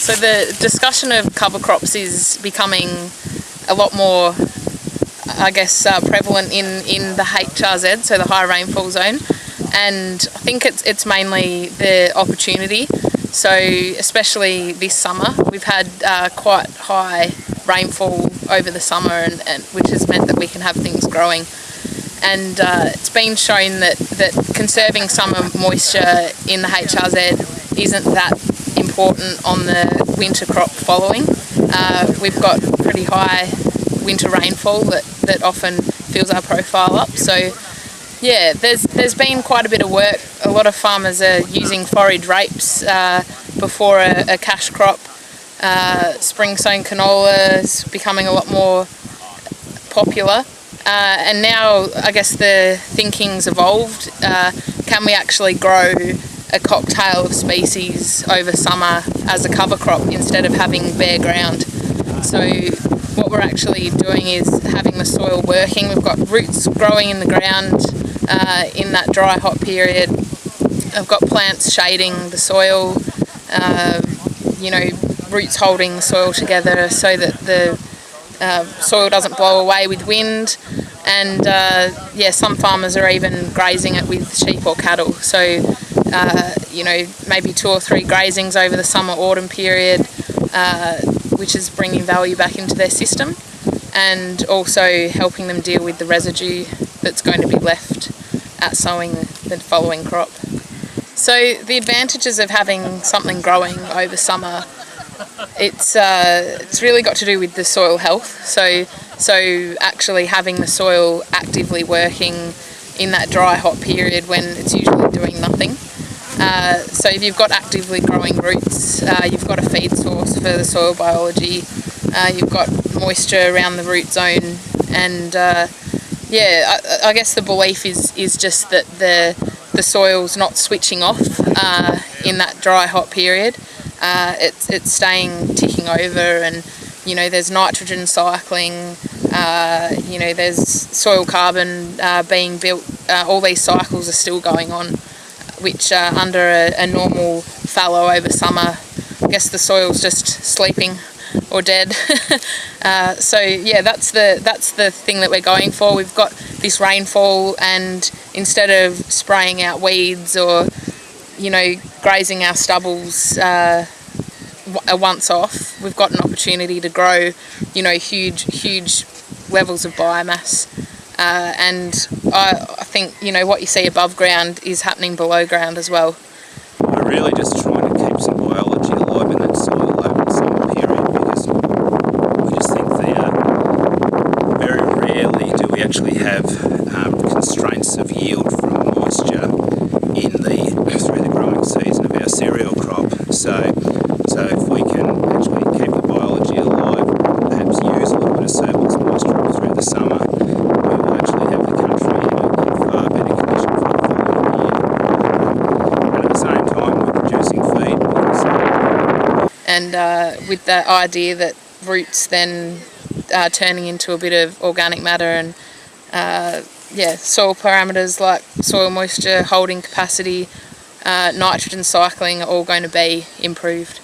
So the discussion of cover crops is becoming a lot more, I guess, prevalent in the HRZ, so the high rainfall zone, and I think it's mainly the opportunity. So especially this summer, we've had quite high rainfall over the summer, and which has meant that we can have things growing. And it's been shown that conserving summer moisture in the HRZ isn't that important on the winter crop following. We've got pretty high winter rainfall that often fills our profile up. So yeah, there's been quite a bit of work. A lot of farmers are using forage rapes before a cash crop. Spring sown canola is becoming a lot more popular. And now I guess the thinking's evolved. Can we actually grow a cocktail of species over summer as a cover crop instead of having bare ground? So what we're actually doing is having the soil working. We've got roots growing in the ground in that dry hot period. I've got plants shading the soil, roots holding the soil together so that the soil doesn't blow away with wind. And some farmers are even grazing it with sheep or cattle. So maybe 2 or 3 grazings over the summer-autumn period, which is bringing value back into their system, and also helping them deal with the residue that's going to be left at sowing the following crop. So the advantages of having something growing over summer, it's really got to do with the soil health. So actually having the soil actively working in that dry hot period when it's usually doing nothing. So if you've got actively growing roots, you've got a feed source for the soil biology, you've got moisture around the root zone, and I guess the belief is just that the soil's not switching off in that dry hot period. It's staying ticking over, and there's nitrogen cycling, there's soil carbon being built. All these cycles are still going on, which under a normal fallow over summer, I guess the soil's just sleeping or dead. That's the thing that we're going for. We've got this rainfall, and instead of spraying out weeds or grazing our stubbles once off, we've got an opportunity to grow huge levels of biomass. And I think what you see above ground is happening below ground as well. We're really just trying to keep some biology alive in that soil over the summer period, because we just think that very rarely do we actually have constraints of yield from moisture through the growing season of our cereal crop. So if we can actually keep the biology alive, perhaps use a little bit of surplus moisture through the summer, we will actually have the country in far better condition for the following year. And at the same time, we're producing feed. And with the idea that roots then are turning into a bit of organic matter, and soil parameters like soil moisture, holding capacity, nitrogen cycling are all going to be improved.